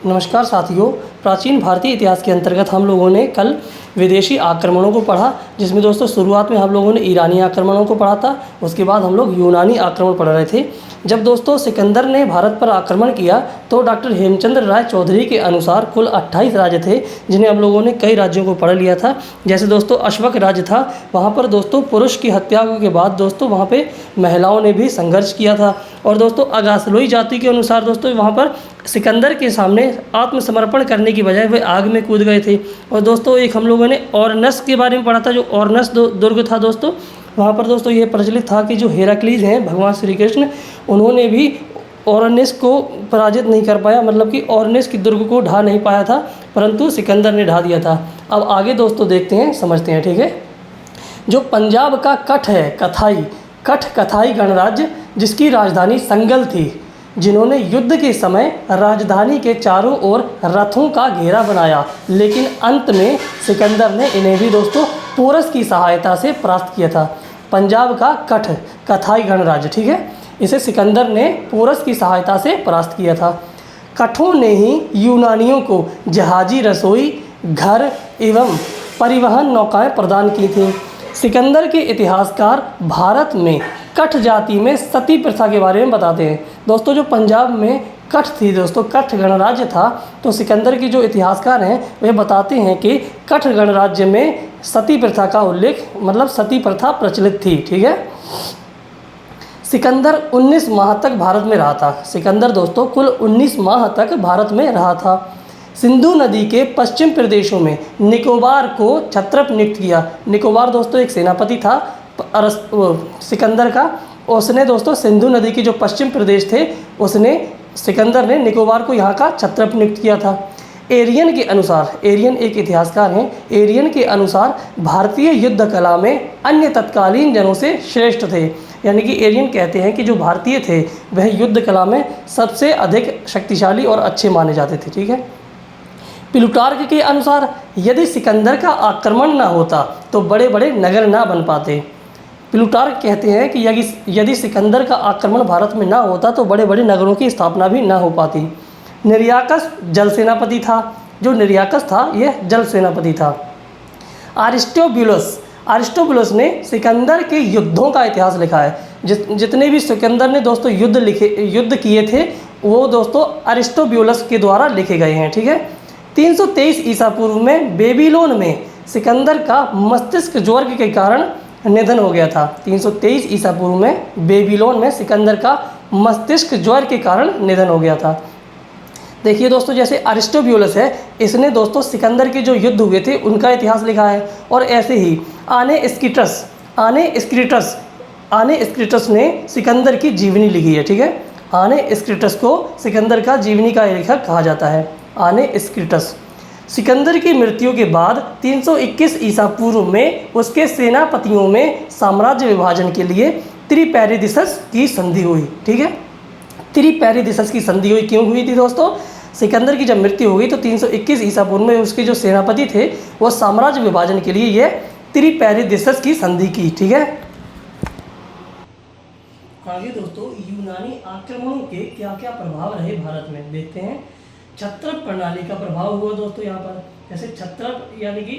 नमस्कार साथियों, प्राचीन भारतीय इतिहास के अंतर्गत हम लोगों ने कल विदेशी आक्रमणों को पढ़ा, जिसमें दोस्तों शुरुआत में हम लोगों ने ईरानी आक्रमणों को पढ़ा था। उसके बाद हम लोग यूनानी आक्रमण पढ़ रहे थे। जब दोस्तों सिकंदर ने भारत पर आक्रमण किया तो डॉक्टर हेमचंद्र राय चौधरी के अनुसार कुल 28 राज्य थे, जिन्हें हम लोगों ने कई राज्यों को पढ़ लिया था। जैसे दोस्तों अश्वक राज्य था, वहाँ पर दोस्तों पुरुष की हत्या के बाद दोस्तों वहाँ पे महिलाओं ने भी संघर्ष किया था। और दोस्तों अगासलोई जाति के अनुसार दोस्तों वहाँ पर सिकंदर के सामने आत्मसमर्पण करने की बजाय वे आग में कूद गए थे। और दोस्तों एक हम लोगों ने ओरनस के बारे में पढ़ा था, जो ओरनस दुर्ग था दोस्तों, वहाँ पर दोस्तों ये प्रचलित था कि जो हेराक्लीज हैं भगवान श्री कृष्ण, उन्होंने भी ओरनस को पराजित नहीं कर पाया, मतलब कि ओरनस की दुर्ग को ढा नहीं पाया था, परंतु सिकंदर ने ढा दिया था। अब आगे दोस्तों देखते हैं, समझते हैं, ठीक है। जो पंजाब का कठाई गणराज्य, जिसकी राजधानी संगल थी, जिन्होंने युद्ध के समय राजधानी के चारों ओर रथों का घेरा बनाया, लेकिन अंत में सिकंदर ने इन्हें भी दोस्तों पोरस की सहायता से परास्त किया था। पंजाब का कठाई गणराज्य, ठीक है, इसे सिकंदर ने पोरस की सहायता से परास्त किया था। कठों ने ही यूनानियों को जहाजी रसोई, घर एवं परिवहन नौकाएं प्रदान की थीं। सिकंदर के इतिहासकार भारत में कठ जाति में सती प्रथा के बारे में बताते हैं। दोस्तों जो पंजाब में कठ थी दोस्तों, कठ गणराज्य था, तो सिकंदर के जो इतिहासकार हैं वे बताते हैं कि कठ गणराज्य में सती प्रथा का उल्लेख, मतलब सती प्रथा प्रचलित थी, ठीक है। सिकंदर 19 माह तक भारत में रहा था। सिकंदर दोस्तों कुल 19 माह तक भारत में रहा था। सिंधु नदी के पश्चिम प्रदेशों में निकोबार को छत्रप नियुक्त किया। निकोबार दोस्तों एक सेनापति था सिकंदर का, उसने दोस्तों सिंधु नदी के जो पश्चिम प्रदेश थे, उसने सिकंदर ने निकोबार को यहाँ का छत्रप नियुक्त किया था। एरियन के अनुसार, एरियन एक इतिहासकार हैं, एरियन के अनुसार भारतीय युद्ध कला में अन्य तत्कालीन जनों से श्रेष्ठ थे। यानी कि एरियन कहते हैं कि जो भारतीय थे वह युद्ध कला में सबसे अधिक शक्तिशाली और अच्छे माने जाते थे, ठीक है। प्लूटार्क के अनुसार यदि सिकंदर का आक्रमण ना होता तो बड़े बड़े नगर ना बन पाते। प्लूटार्क कहते हैं कि यदि सिकंदर का आक्रमण भारत में ना होता तो बड़े बड़े नगरों की स्थापना भी ना हो पाती। निर्याकस जल सेनापति था। जो निर्याकस था यह जल सेनापति था। अरिस्टोबुलस ने सिकंदर के युद्धों का इतिहास लिखा है। जितने भी सिकंदर ने दोस्तों युद्ध किए थे वो दोस्तों अरिस्टोबुलस के द्वारा लिखे गए हैं, ठीक है। 323 ईसा पूर्व में बेबीलोन में सिकंदर का मस्तिष्क ज्वर के कारण निधन हो गया था। 323 ईसा पूर्व में बेबीलोन में सिकंदर का मस्तिष्क ज्वर के कारण निधन हो गया था। देखिए दोस्तों, जैसे अरिस्टोबुलस है, इसने दोस्तों सिकंदर के जो युद्ध हुए थे उनका इतिहास लिखा है। और ऐसे ही आने स्क्रीटस ने सिकंदर की जीवनी लिखी है, ठीक है। आने स्क्रीटस को सिकंदर का जीवनी का लेखक कहा जाता है, आने स्क्रीटस। सिकंदर की मृत्यु के बाद 321 ईसा पूर्व में उसके सेनापतियों में साम्राज्य विभाजन के लिए त्रिपेरिदिसस की संधि हुई, ठीक है। त्रिपेरिदिसस की संधि हुई, क्यों हुई थी दोस्तों? सिकंदर की जब मृत्यु हो गई तो 321 ईसा पूर्व में उसके जो सेनापति थे वो साम्राज्य विभाजन के लिए ये त्रिपेरिदिसस की संधि की, ठीक है। आगे दोस्तों यूनानी आक्रमणों के क्या क्या प्रभाव रहे भारत में, देखते हैं। छत्रप प्रणाली का प्रभाव हुआ दोस्तों यहाँ पर। जैसे छत्रप यानी कि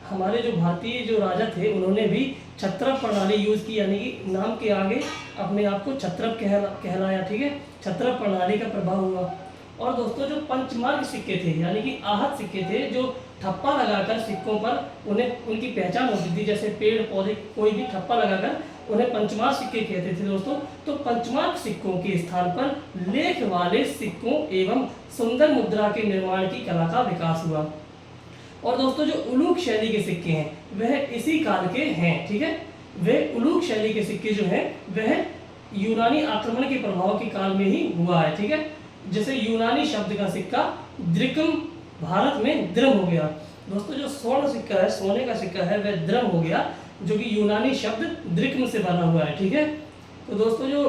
हमारे जो भारतीय जो राजा थे उन्होंने भी छत्रप प्रणाली यूज़ की, यानी कि नाम के आगे अपने आप को छत्रप कहलाया, ठीक है। छत्रप प्रणाली का प्रभाव हुआ। और दोस्तों जो पंचमार्क सिक्के थे, यानी कि आहत सिक्के थे, जो ठप्पा लगाकर सिक्कों पर उन्हें उनकी पहचान होती थी, जैसे पेड़ पौधे कोई भी ठप्पा लगाकर उन्हें पंचमार्क सिक्के कहते थे दोस्तों। तो पंचमार्क सिक्कों के स्थान पर लेख वाले सिक्कों एवं सुंदर मुद्रा के निर्माण की कला का विकास हुआ। और दोस्तों जो उलूक शैली के सिक्के हैं वह इसी काल के हैं, ठीक है। वे उलूक शैली के सिक्के जो हैं वह यूनानी आक्रमण के प्रभाव के काल में ही हुआ है, ठीक है। जैसे यूनानी शब्द का सिक्का द्रिकम भारत में द्रम हो गया। दोस्तों जो स्वर्ण सिक्का है, सोने का सिक्का है, वह द्रम हो गया, जो कि यूनानी शब्द द्रिकम से बना हुआ है, ठीक है। तो दोस्तों जो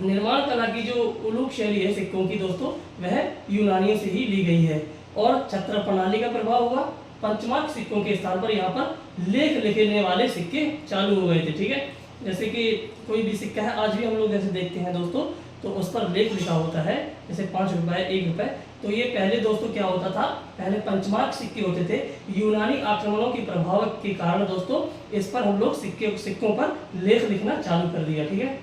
निर्माण कला की जो उलूक शैली है सिक्कों की दोस्तों, वह यूनानियों से ही ली गई है। और छत्रप प्रणाली का प्रभाव हुआ। पंचमार्क सिक्कों के स्थान पर यहाँ पर लेख लिखने वाले सिक्के चालू हो गए थे, ठीक है। जैसे कि कोई भी सिक्का है, आज भी हम लोग जैसे देखते हैं दोस्तों तो उस पर लेख लिखा होता है, जैसे 5 रुपए 1 रुपए। तो ये पहले दोस्तों क्या होता था, पहले पंचमार्क सिक्के होते थे। यूनानी आक्रमणों के प्रभाव के कारण दोस्तों इस पर हम लोग सिक्कों पर लेख लिखना चालू कर दिया। ठीक है।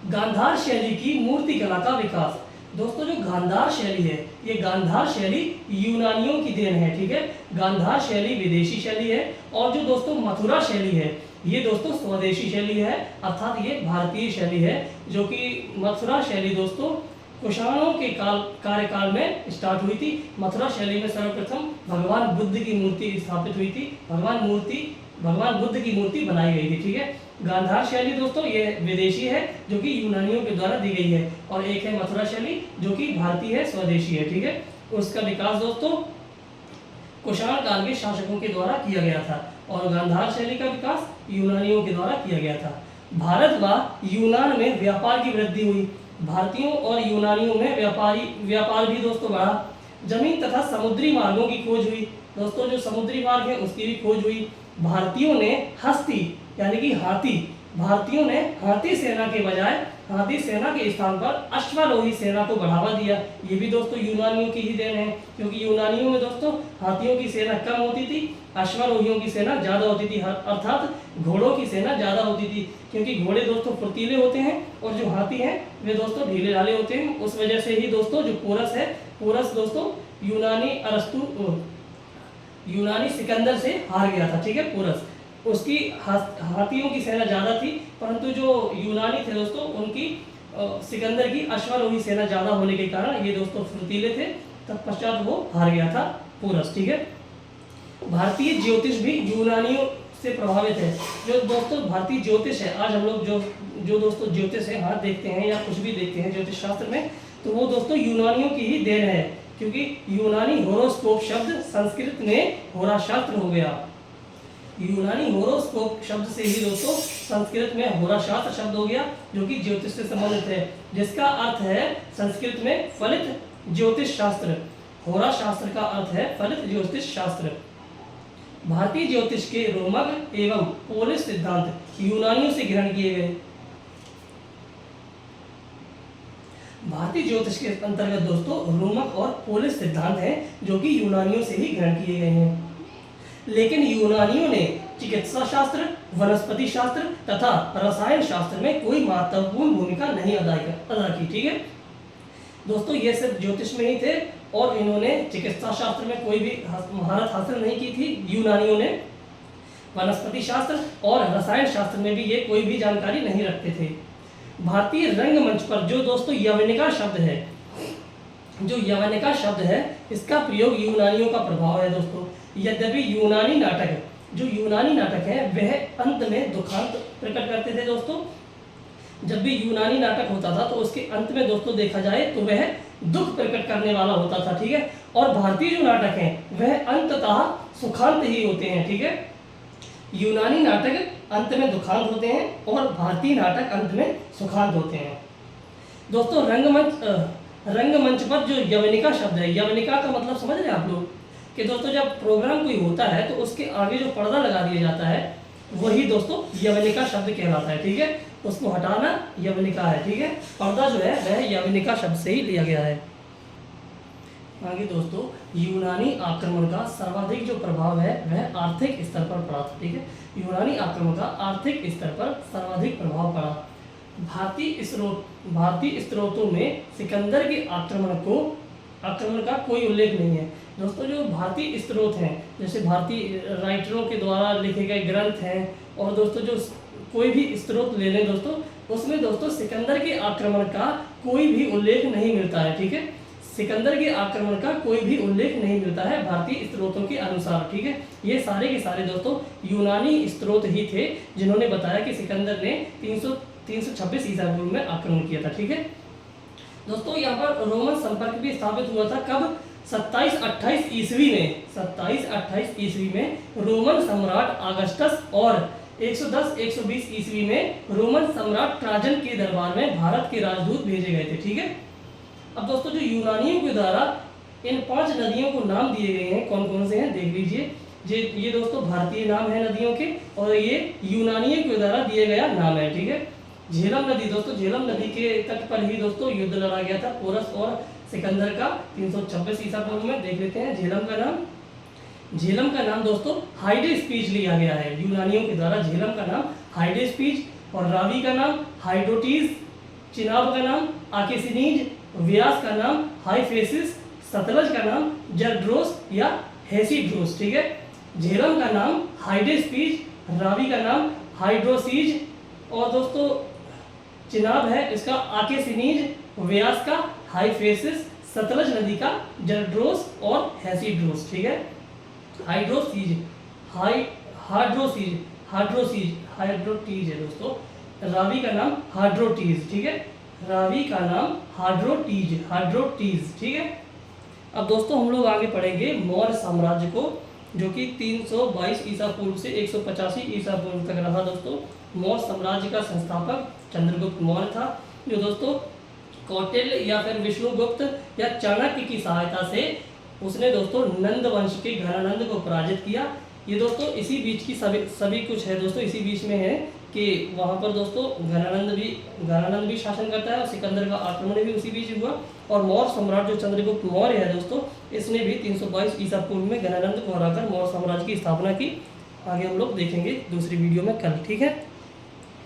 गांधार शैली की मूर्ति कला का विकास। दोस्तों जो गांधार शैली है, ये गांधार शैली यूनानियों की देन है। ठीक है। गांधार शैली विदेशी शैली है, और जो दोस्तों मथुरा शैली है ये दोस्तों स्वदेशी शैली है, अर्थात ये भारतीय शैली है। जो कि मथुरा शैली दोस्तों कुषाणों के कार्यकाल में स्टार्ट हुई थी। मथुरा शैली में सर्वप्रथम भगवान बुद्ध की मूर्ति स्थापित हुई थी, भगवान बुद्ध की मूर्ति बनाई गई थी। ठीक है। गांधार शैली दोस्तों ये विदेशी है, जो कि यूनानियों के द्वारा दी गई है, और एक है मथुरा शैली जो कि भारतीय है, स्वदेशी है। ठीक है। उसका विकास दोस्तों कुषाण काल के शासकों के द्वारा किया गया था, और गांधार शैली का विकास यूनानियों के द्वारा किया गया था। भारत व यूनान में व्यापार की वृद्धि हुई। भारतीयों और यूनानियों में व्यापार भी दोस्तों बढ़ा। जमीन तथा समुद्री मार्गों की खोज हुई। दोस्तों जो समुद्री मार्ग है उसकी भी खोज हुई। भारतीयों ने हस्ती यानी कि भारतीयों ने हाथी सेना के बजाय हाथी सेना के स्थान पर अश्वारोही सेना को बढ़ावा दिया। ये भी दोस्तों यूनानियों की ही देन है, क्योंकि यूनानियों में दोस्तों हाथियों की सेना कम होती थी, अश्वारोहियों की सेना ज्यादा होती थी, अर्थात घोड़ों की सेना ज्यादा होती थी। क्योंकि घोड़े दोस्तों फुर्तीले होते हैं और जो हाथी हैं वे दोस्तों ढीले ढाले होते हैं। उस वजह से ही दोस्तों जो पोरस है, पोरस दोस्तों यूनानी सिकंदर से हार गया था। ठीक है। पोरस उसकी हाथियों की सेना ज्यादा थी, परंतु जो यूनानी थे दोस्तों उनकी सिकंदर की अश्वारोही सेना ज्यादा होने के कारण ये दोस्तों फुर्तीले थे, तत्पश्चात वो हार गया था पोरस। ठीक है। भारतीय ज्योतिष भी यूनानियों से प्रभावित है। जो दोस्तों भारतीय ज्योतिष है, आज हम लोग जो दोस्तों ज्योतिष है हाथ देखते हैं या कुछ भी देखते हैं ज्योतिष शास्त्र में, तो वो दोस्तों यूनानियों की ही देन है। क्योंकि यूनानी होरोस्कोप शब्द संस्कृत में होराशास्त्र हो गया। यूनानी होरोस्कोप शब्द से ही दोस्तों संस्कृत में होराशास्त्र शब्द हो गया, जो कि ज्योतिष से संबंधित है, जिसका अर्थ है संस्कृत में फलित ज्योतिष शास्त्र। होराशास्त्र का अर्थ है फलित ज्योतिष शास्त्र। भारतीय ज्योतिष के रोमक एवं पोलिश सिद्धांत यूनानियों से ग्रहण किए गए। भारतीय ज्योतिष के अंतर्गत दोस्तों रोमक और पोलिश सिद्धांत हैं, जो कि यूनानियों से ही ग्रहण किए गए हैं। लेकिन यूनानियों ने चिकित्सा शास्त्र, वनस्पति शास्त्र तथा रसायन शास्त्र में कोई महत्वपूर्ण भूमिका नहीं अदा की। ठीक है दोस्तों, ये सिर्फ ज्योतिष में ही थे, और इन्होंने चिकित्सा शास्त्र में कोई भी महारत हासिल नहीं की थी यूनानियों ने। वनस्पति शास्त्र और रसायन शास्त्र में भी ये कोई भी जानकारी नहीं रखते थे। भारतीय रंगमंच पर जो दोस्तों यवनिका शब्द है, जो यवनिका शब्द है, इसका प्रयोग यूनानियों का प्रभाव है दोस्तों। यद्यपि यूनानी नाटक है वह अंत में दुखांत प्रकट करते थे दोस्तों। जब भी यूनानी नाटक होता था तो उसके अंत में दोस्तों देखा जाए तो वह दुख प्रकट करने वाला होता था। ठीक है। और भारतीय जो नाटक हैं वह अंततः सुखांत ही होते हैं। ठीक है। यूनानी नाटक अंत में दुखांत होते हैं और भारतीय नाटक अंत में सुखांत होते हैं। दोस्तों रंगमंच पर जो यवनिका शब्द है, यवनिका का मतलब समझ रहे हैं आप लोग कि दोस्तों जब प्रोग्राम कोई होता है तो उसके आगे जो पर्दा लगा दिया जाता है वही दोस्तों यवनिका शब्द कहलाता है। ठीक है। उसको हटाना यवनिका है। ठीक है। पर्दा जो है वह यवनिका शब्द से ही लिया गया है। आगे दोस्तों यूनानी आक्रमण का सर्वाधिक जो प्रभाव है वह आर्थिक स्तर पर पड़ा था। ठीक है। यूनानी आक्रमण का आर्थिक स्तर पर सर्वाधिक प्रभाव पड़ा। भारतीय स्रोतों में सिकंदर के आक्रमण का कोई उल्लेख नहीं है। दोस्तों जो भारतीय स्रोत हैं, जैसे भारतीय राइटरों के द्वारा लिखे गए ग्रंथ हैं, और दोस्तों जो कोई भी स्रोत ले लें दोस्तों, उसमें दोस्तों सिकंदर के आक्रमण का कोई भी उल्लेख नहीं मिलता है। ठीक है। सिकंदर के आक्रमण का कोई भी उल्लेख नहीं मिलता है भारतीय स्रोतों के अनुसार। ठीक है। ये सारे के सारे दोस्तों यूनानी स्रोत ही थे जिन्होंने बताया कि सिकंदर ने 326 ईसा पूर्व में आक्रमण किया था। ठीक है दोस्तों, यहाँ पर रोमन संपर्क भी स्थापित हुआ था। कब? 2728 ईस्वी में रोमन सम्राट अगस्टस और 110-120 ईस्वी में रोमन सम्राट ट्राजन के दरबार में भारत के राजदूत भेजे गए थे। ठीक है। अब दोस्तों जो यूनानियों के द्वारा इन 5 नदियों को नाम दिए गए हैं, कौन कौन से हैं देख लीजिए। ये दोस्तों भारतीय नाम है नदियों के, और ये यूनानियों के द्वारा दिए गया नाम है। ठीक है। झेलम नदी दोस्तों, झेलम नदी के तट पर ही दोस्तों युद्ध लड़ा गया था पोरस और सिकंदर का 326 ईसा पूर्व में। देख लेते हैं झेलम का नाम दोस्तों हाइडेस्पीज लिया गया है यूनानियों के द्वारा। झेलम का नाम हाइडेस्पीज, और रावी का नाम हाइड्रोटीज, चिनाब का नाम आकेसिनीज, व्यास का नाम हाइफेसिस, सतलज का नाम जरड्रोस या हेसिड्रोस। ठीक है, झेलम का नाम हाइडेस्पीज, रावी का नाम हाइड्रोसीज, और दोस्तों चिनाब है इसका आकेसिनीज, व्यास का हाइफेसिस, सतलज नदी का जरड्रोस और हेसिड्रोस। ठीक है, हाइड्रोसीज हाइड्रोटीज है दोस्तों। रावी का नाम हाइड्रोटीज। ठीक है, रावी का नाम हाइड्रोटीज। ठीक है, अब दोस्तों हम लोग आगे पढ़ेंगे मौर्य साम्राज्य को, जो कि 322 ईसा पूर्व से 185 ईसा पूर्व तक रहा दोस्तों। मौर्य साम्राज्य का संस्थापक चंद्रगुप्त मौर्य था, जो दोस्तों कौटिल्य या फिर विष्णुगुप्त या चाणक्य की सहायता से उसने दोस्तों नंद वंश के घनानंद को पराजित किया। ये दोस्तों इसी बीच की सभी कुछ है दोस्तों, इसी बीच में है कि वहाँ पर दोस्तों घनानंद भी शासन करता है और सिकंदर का आक्रमण भी उसी बीच हुआ। और मौर्य सम्राट जो चंद्रगुप्त मौर्य है दोस्तों, इसने भी 322 ईसा पूर्व में घनानंद को हराकर मौर्य साम्राज्य की स्थापना की। आगे हम लोग देखेंगे दूसरी वीडियो में कल। ठीक है।